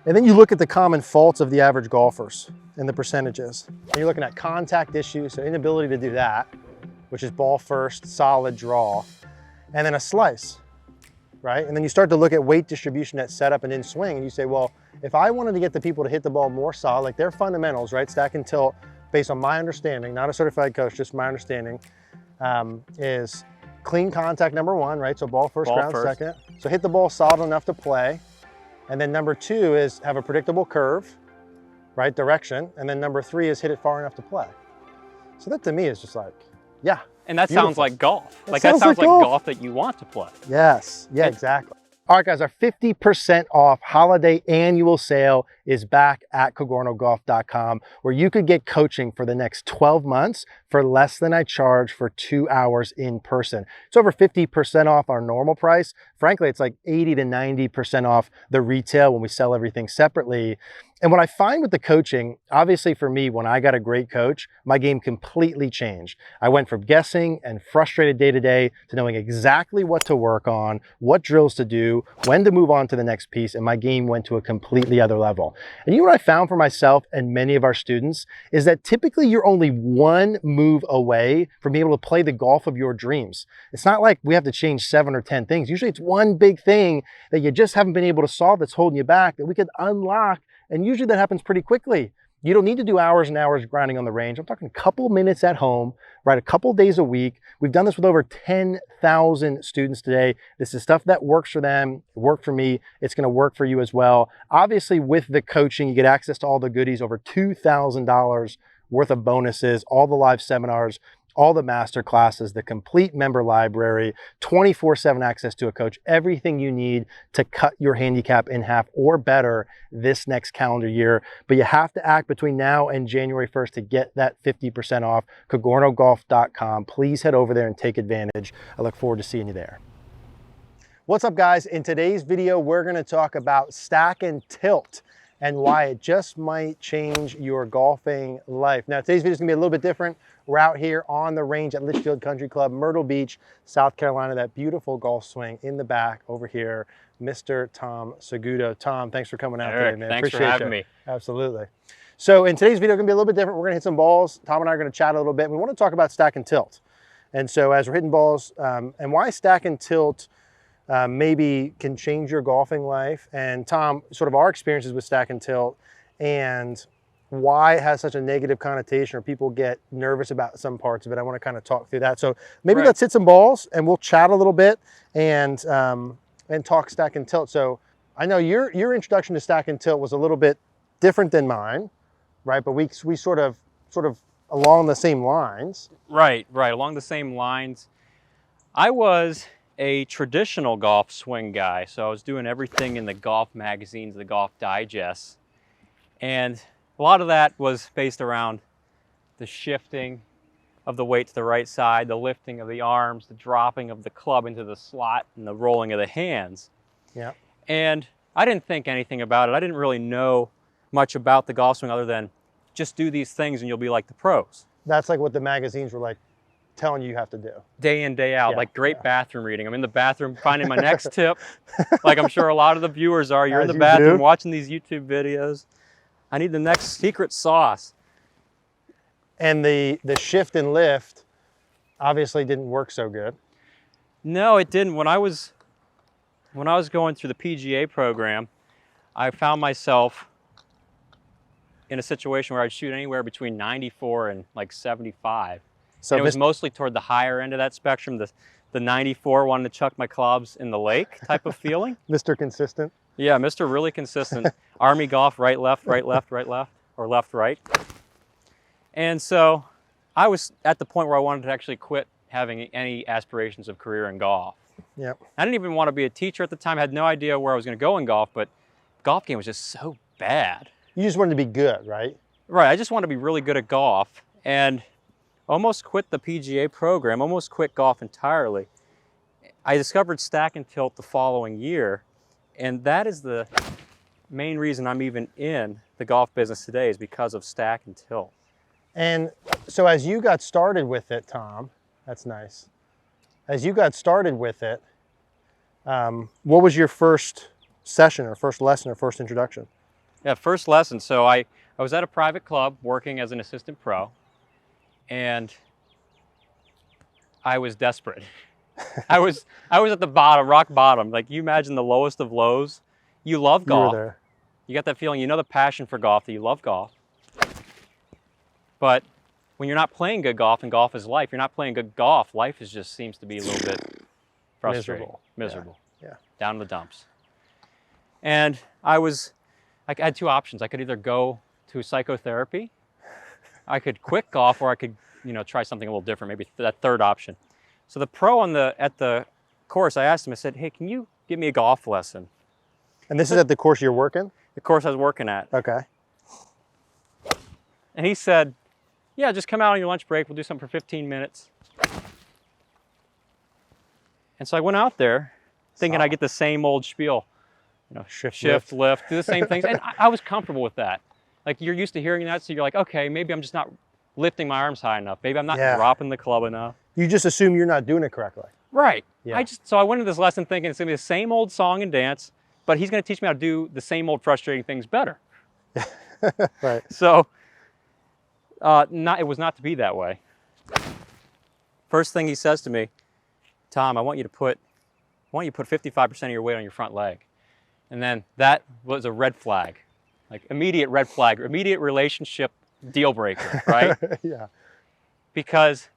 And then you look at the common faults of the average golfers and the percentages. And you're looking at contact issues, so inability to do that, which is ball first, solid draw, and then a slice, right? And then you start to look at weight distribution at setup and in swing, and you say, well, if I wanted to get the people to hit the ball more solid, like their fundamentals, right? Stack and tilt, based on my understanding, not a certified coach, just my understanding, is clean contact, number one, right? So ball first, ground second. So hit the ball solid enough to play. And then number two is have a predictable curve, right, direction. And then number three is hit it far enough to play. So that to me is just like, yeah. And that beautiful. sounds like golf. That sounds like golf that you want to play. Yes, yeah, exactly. All right, guys, our 50% off holiday annual sale is back at CogornoGolf.com, where you could get coaching for the next 12 months for less than I charge for 2 hours in person. It's over 50% off our normal price. Frankly, it's like 80 to 90% off the retail when we sell everything separately. And what I find with the coaching, obviously for me, when I got a great coach, my game completely changed. I went from guessing and frustrated day to day to knowing exactly what to work on, what drills to do, when to move on to the next piece, and my game went to a completely other level. And you know what I found for myself and many of our students is that typically you're only one move away from being able to play the golf of your dreams. It's not like we have to change 7 or 10 things. Usually it's one big thing that you just haven't been able to solve that's holding you back that we could unlock. And usually that happens pretty quickly. You don't need to do hours and hours grinding on the range. I'm talking a couple minutes at home, right? A couple days a week. We've done this with over 10,000 students today. This is stuff that works for them, worked for me. It's gonna work for you as well. Obviously with the coaching, you get access to all the goodies, over $2,000 worth of bonuses, all the live seminars, all the master classes, the complete member library, 24/7 access to a coach, everything you need to cut your handicap in half or better this next calendar year. But you have to act between now and January 1st to get that 50% off. CogornoGolf.com. Please head over there and take advantage. I look forward to seeing you there. What's up, guys? In today's video, we're going to talk about stack and tilt and why it just might change your golfing life. Now, today's video is gonna be a little bit different. We're out here on the range at Litchfield Country Club, Myrtle Beach, South Carolina, that beautiful golf swing in the back over here, Mr. Tom Saguto. Tom, thanks for coming out Eric, today, man. Thanks for having me. Absolutely. So in today's video, gonna be a little bit different. We're gonna hit some balls. Tom and I are gonna chat a little bit. We wanna talk about stack and tilt. And so as we're hitting balls, and why stack and tilt maybe can change your golfing life. And Tom, sort of our experiences with stack and tilt and why it has such a negative connotation or people get nervous about some parts of it. I want to kind of talk through that. So maybe let's hit some balls and we'll chat a little bit and talk stack and tilt. So I know your introduction to stack and tilt was a little bit different than mine, right? But we sort of along the same lines. Right, along the same lines. I was a traditional golf swing guy, so I was doing everything in the golf magazines, the golf digests, and a lot of that was based around the shifting of the weight to the right side, the lifting of the arms, the dropping of the club into the slot, and the rolling of the hands. Yeah. And I didn't think anything about it. I didn't really know much about the golf swing other than just do these things and you'll be like the pros. That's like what the magazines were like telling you have to do. Day in, day out, like great bathroom reading. I'm in the bathroom finding my next tip, like I'm sure a lot of the viewers are. You're in the bathroom watching these YouTube videos. I need the next secret sauce. And the shift and lift obviously didn't work so good. No, it didn't. When I was going through the PGA program, I found myself in a situation where I'd shoot anywhere between 94 and like 75. So it was mostly toward the higher end of that spectrum, the 94, wanting to chuck my clubs in the lake type of feeling. Mr. Consistent. Yeah, Mr. Really Consistent. Army golf, right, left, right, left, right, left, or left, right. And so I was at the point where I wanted to actually quit having any aspirations of career in golf. Yep. I didn't even want to be a teacher at the time. I had no idea where I was going to go in golf, but golf game was just so bad. You just wanted to be good, right? Right, I just wanted to be really good at golf. And almost quit the PGA program, almost quit golf entirely. I discovered stack and tilt the following year, and that is the main reason I'm even in the golf business today, is because of stack and tilt. And so as you got started with it, Tom, that's nice. As you got started with it, what was your first session or first lesson or first introduction? Yeah, first lesson. So I was at a private club working as an assistant pro, and I was desperate. I was at the bottom, rock bottom. Like, you imagine the lowest of lows. You love You were golf. there. You got that feeling, you know, the passion for golf, that you love golf. But when you're not playing good golf, and golf is life, you're not playing good golf, life just seems to be a little bit frustrating. Miserable. Yeah. Down in the dumps. And I had two options. I could either go to psychotherapy, I could quit golf, or I could, you know, try something a little different, maybe that third option. So the pro at the course, I asked him, I said, hey, can you give me a golf lesson? And this is at the course you're working? The course I was working at. Okay. And he said, yeah, just come out on your lunch break. We'll do something for 15 minutes. And so I went out there thinking I'd get the same old spiel. You know, shift, lift, do the same things. And I was comfortable with that. Like, you're used to hearing that, so you're like, okay, maybe I'm just not lifting my arms high enough. Maybe I'm not dropping the club enough. You just assume you're not doing it correctly. Right. Yeah. So I went into this lesson thinking it's going to be the same old song and dance, but he's going to teach me how to do the same old frustrating things better. Right. So it was not to be that way. First thing he says to me, Tom, I want you to put 55% of your weight on your front leg. And then that was a red flag, like immediate red flag, immediate relationship deal breaker, right? Yeah. Because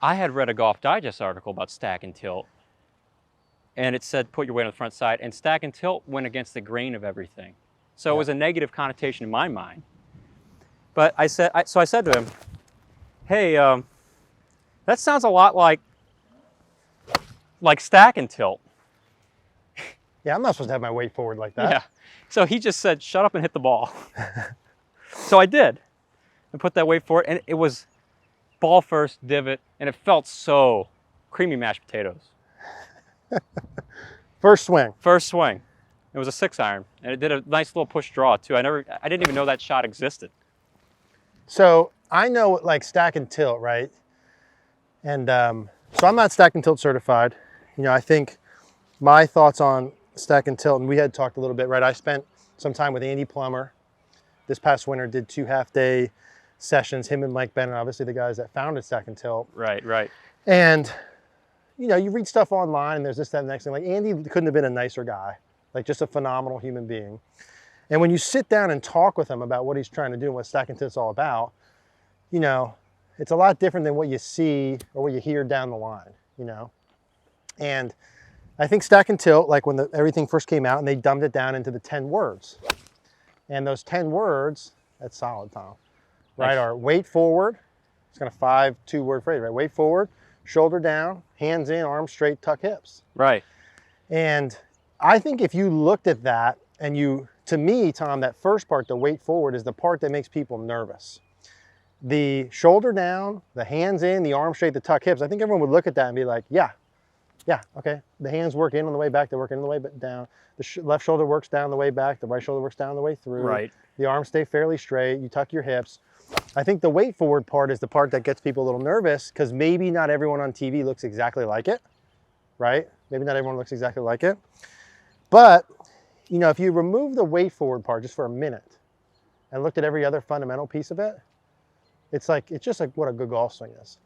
I had read a Golf Digest article about stack and tilt, and it said put your weight on the front side, and stack and tilt went against the grain of everything. So it was a negative connotation in my mind. But I said to him, hey, that sounds a lot like stack and tilt. Yeah, I'm not supposed to have my weight forward like that. Yeah. So he just said, shut up and hit the ball. So I did. And put that weight forward, and it was ball first, divot, and it felt so creamy mashed potatoes. First swing. First swing. It was a 6-iron, and it did a nice little push draw too. I didn't even know that shot existed. So I know like stack and tilt, right? And so I'm not stack and tilt certified. You know, I think my thoughts on stack and tilt, and we had talked a little bit, right? I spent some time with Andy Plummer this past winter, did 2 half-day sessions, him and Mike Bennett, obviously the guys that founded Stack and Tilt. Right, right. And, you know, you read stuff online and there's this, that, and the next thing. Like, Andy couldn't have been a nicer guy, like just a phenomenal human being. And when you sit down and talk with him about what he's trying to do and what Stack and Tilt's all about, you know, it's a lot different than what you see or what you hear down the line, you know? And I think Stack and Tilt, like when everything first came out and they dumbed it down into the 10 words. And those 10 words, that's solid, Tom, right, are weight forward. It's kind of 5 2-word phrase, right? Weight forward, shoulder down, hands in, arms straight, tuck hips. Right. And I think if you looked at that and to me, Tom, that first part, the weight forward, is the part that makes people nervous. The shoulder down, the hands in, the arms straight, the tuck hips, I think everyone would look at that and be like, yeah, okay. The hands work in on the way back, they work in on the way down. The left shoulder works down the way back, the right shoulder works down the way through. Right. The arms stay fairly straight, you tuck your hips. I think the weight forward part is the part that gets people a little nervous because maybe not everyone on TV looks exactly like it, right? Maybe not everyone looks exactly like it. But, you know, if you remove the weight forward part just for a minute and looked at every other fundamental piece of it, it's just like what a good golf swing is.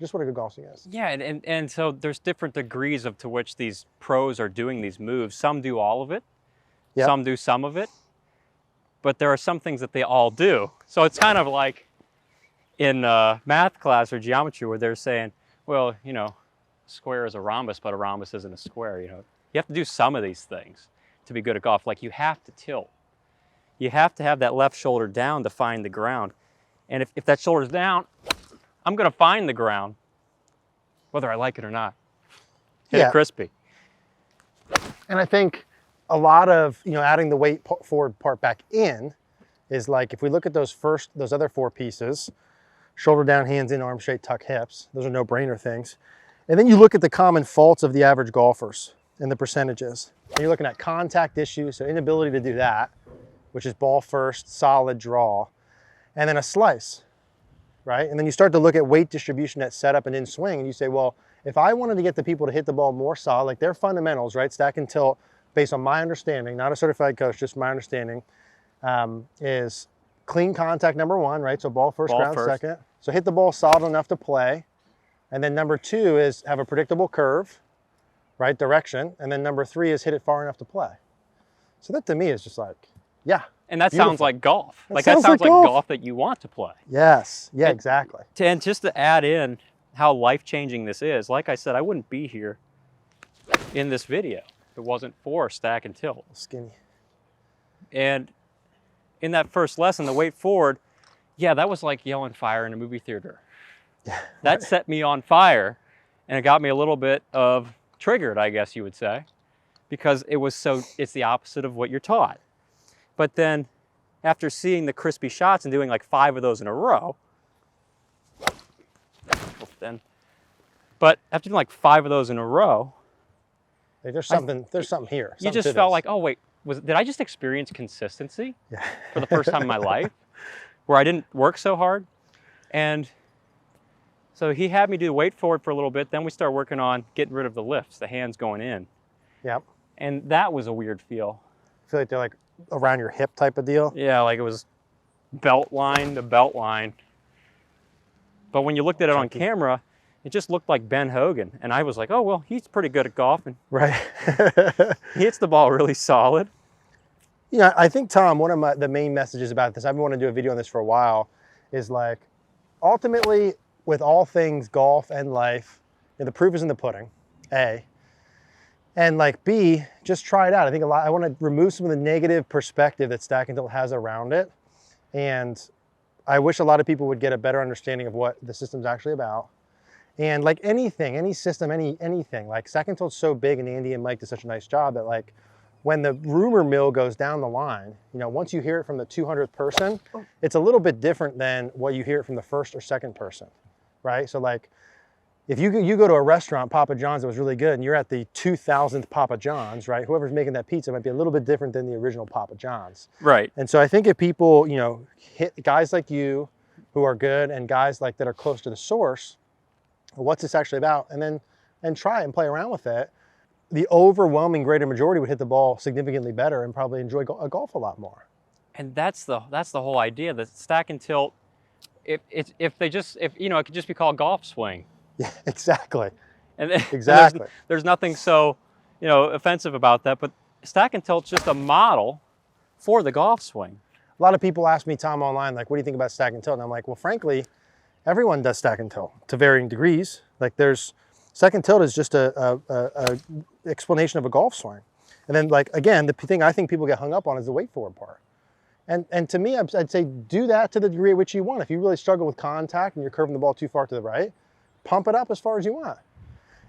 Just what a good golf swing is. Yeah, and so there's different degrees to which these pros are doing these moves. Some do all of it, Yep. Some do some of it, but there are some things that they all do. So it's kind of like in math class or geometry where they're saying, well, you know, a square is a rhombus, but a rhombus isn't a square, you know. You have to do some of these things to be good at golf. Like, you have to tilt. You have to have that left shoulder down to find the ground. And if that shoulder's down, I'm going to find the ground, whether I like it or not. Hit it crispy. And I think a lot of, you know, adding the weight forward part back in is like, if we look at those other 4 pieces, shoulder down, hands in, arm straight, tuck hips, those are no-brainer things. And then you look at the common faults of the average golfers and the percentages. And you're looking at contact issues, so inability to do that, which is ball first, solid draw, and then a slice. Right? And then you start to look at weight distribution at setup and in swing, and you say, well, if I wanted to get the people to hit the ball more solid, like their fundamentals, right? Stack and tilt, based on my understanding, not a certified coach, just my understanding, is clean contact, number one, right? So ball first, Ball ground first. second. So hit the ball solid enough to play. And then number two is have a predictable curve, right, direction. And then number three is hit it far enough to play. So that to me is just like, yeah. And that beautiful. sounds like golf. That That sounds sounds like like golf. golf that you want to play. Yes, yeah, exactly. And just to add in how life-changing this is, like I said, I wouldn't be here in this video if it wasn't for stack and tilt. Skinny. And in that first lesson, the weight forward, yeah, that was like yelling fire in a movie theater. Yeah. That set me on fire, and it got me a little bit of triggered, I guess you would say, because it's the opposite of what you're taught. But then after seeing the crispy shots and doing like 5 of those in a row, but after doing like 5 of those in a row, Like there's something here. you just felt like, oh wait, did I just experience consistency for the first time in my life where I didn't work so hard? And so he had me do weight forward for a little bit. Then we started working on getting rid of the lifts, the hands going in. Yep. And that was a weird feel. I feel like they're like around your hip type of deal. Yeah, like it was belt line to belt line. But when you looked at it on camera, it just looked like Ben Hogan. And I was like, oh, well, he's pretty good at golf. And Right. he hits the ball really solid. You know, I think, Tom, one of the main messages about this, I've been wanting to do a video on this for a while, is like, ultimately, with all things golf and life, the proof is in the pudding, A. And like B, just try it out. I want to remove some of the negative perspective that stack and tilt has around it. And I wish a lot of people would get a better understanding of what the system's actually about. And like anything, any system, anything, like stack and tilt's so big, and Andy and Mike did such a nice job that like when the rumor mill goes down the line, you know, once you hear it from the 200th person, it's a little bit different than what you hear it from the first or second person, right? So like, if you go to a restaurant, Papa John's, that was really good, and you're at the 2000th Papa John's, right? Whoever's making that pizza might be a little bit different than the original Papa John's. Right. And so I think if people, you know, hit guys like you who are good and guys like that are close to the source, what's this actually about, and try and play around with it, the overwhelming greater majority would hit the ball significantly better and probably enjoy golf a lot more. And that's the whole idea. The stack and tilt, if you know, it could just be called golf swing. Yeah, exactly. And Exactly. there's nothing so, you know, offensive about that. But stack and tilt's just a model for the golf swing. A lot of people ask me, Tom, online, like, what do you think about stack and tilt? And I'm like, well, frankly, everyone does stack and tilt to varying degrees. Like stack and tilt is just a explanation of a golf swing. And then like, again, the thing I think people get hung up on is the weight forward part. And to me, I'd say do that to the degree at which you want. If you really struggle with contact and you're curving the ball too far to the right, pump it up as far as you want.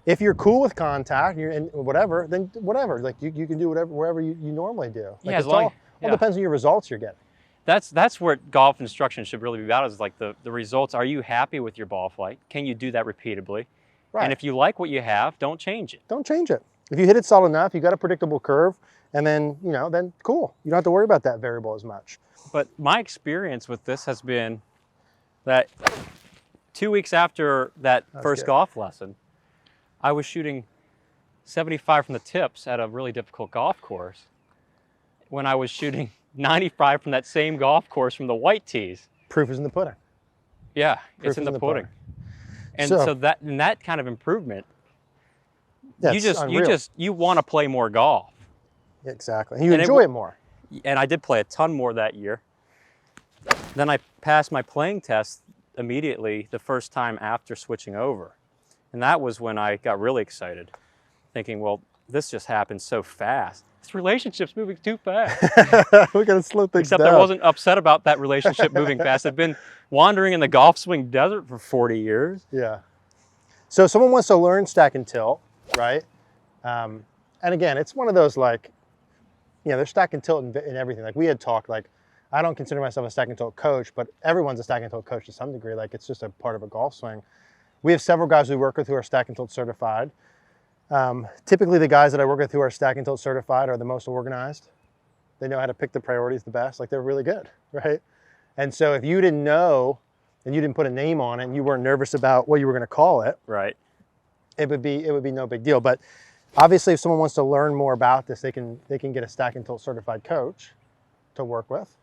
If you're cool with contact and whatever, then whatever. Like you can do whatever wherever you normally do. Like Yeah, it's all depends on your results you're getting. That's where golf instruction should really be about, is like the results. Are you happy with your ball flight? Can you do that repeatably? Right. And if you like what you have, don't change it. Don't change it. If you hit it solid enough, you got a predictable curve, and then, you know, then cool. You don't have to worry about that variable as much. But my experience with this has been that 2 weeks after that first golf lesson, I was shooting 75 from the tips at a really difficult golf course when I was shooting 95 from that same golf course from the white tees. Proof is in the pudding. Yeah, it's in the pudding. And so that kind of improvement, you want to play more golf. Exactly. And you enjoy it more. And I did play a ton more that year. Then I passed my playing test immediately the first time after switching over. And that was when I got really excited, thinking, well, this just happened so fast. This relationship's moving too fast. We gotta slow things down. Except I wasn't upset about that relationship moving fast. I've been wandering in the golf swing desert for 40 years. Yeah. So someone wants to learn stack and tilt, right? And again, it's one of those like, you know, there's stack and tilt in everything. Like we had talked, like, I don't consider myself a stack and tilt coach, but everyone's a stack and tilt coach to some degree. Like it's just a part of a golf swing. We have several guys we work with who are stack and tilt certified. Typically the guys that I work with who are stack and tilt certified are the most organized. They know how to pick the priorities the best. Like they're really good, right? And so if you didn't know and you didn't put a name on it and you weren't nervous about what you were going to call it, right, it would be no big deal. But obviously if someone wants to learn more about this, they can get a stack and tilt certified coach to work with.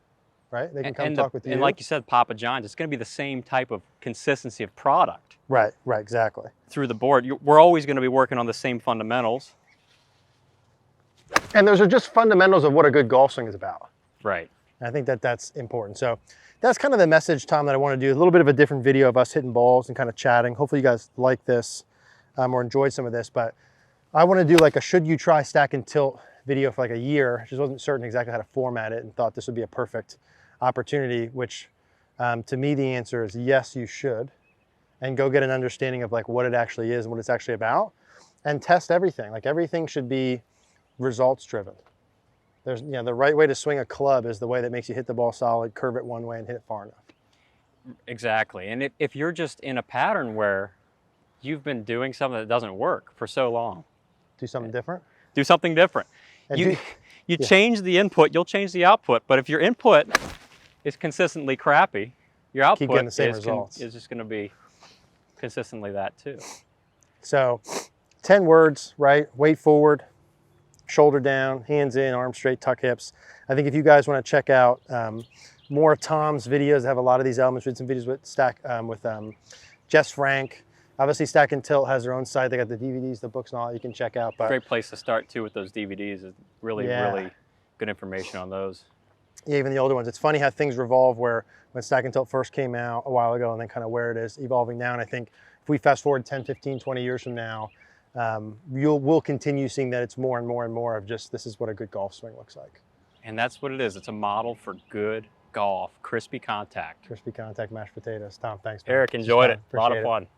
right? They can come talk with you. And like you said, Papa John's, it's going to be the same type of consistency of product. Right, exactly. Through the board, we're always going to be working on the same fundamentals. And those are just fundamentals of what a good golf swing is about. Right. And I think that that's important. So that's kind of the message, Tom, that I want to do. A little bit of a different video of us hitting balls and kind of chatting. Hopefully you guys like this or enjoyed some of this. But I want to do like a should you try stack and tilt video for like a year. Just wasn't certain exactly how to format it and thought this would be a perfect opportunity, which to me the answer is yes, you should. And go get an understanding of like what it actually is and what it's actually about and test everything. Like everything should be results driven. There's, you know, the right way to swing a club is the way that makes you hit the ball solid, curve it one way and hit it far enough. Exactly. And if you're just in a pattern where you've been doing something that doesn't work for so long. Do something different. Do something different. You change the input, you'll change the output. But if your input is consistently crappy, your output is just going to be consistently that too. So 10 words, right? Weight forward, shoulder down, hands in, arms straight, tuck hips. I think if you guys want to check out more of Tom's videos, have a lot of these elements. We did some videos with Jess Frank. Obviously Stack and Tilt has their own site. They got the DVDs, the books and all that you can check out. But great place to start too with those DVDs. Is really good information on those. Yeah, even the older ones. It's funny how things revolve, where when Stack and Tilt first came out a while ago and then kind of where it is evolving now. And I think if we fast forward 10, 15, 20 years from now, we'll continue seeing that it's more and more and more of just this is what a good golf swing looks like. And that's what it is. It's a model for good golf, crispy contact. Crispy contact, mashed potatoes. Tom, thanks, man. Eric, enjoyed it. A lot of fun.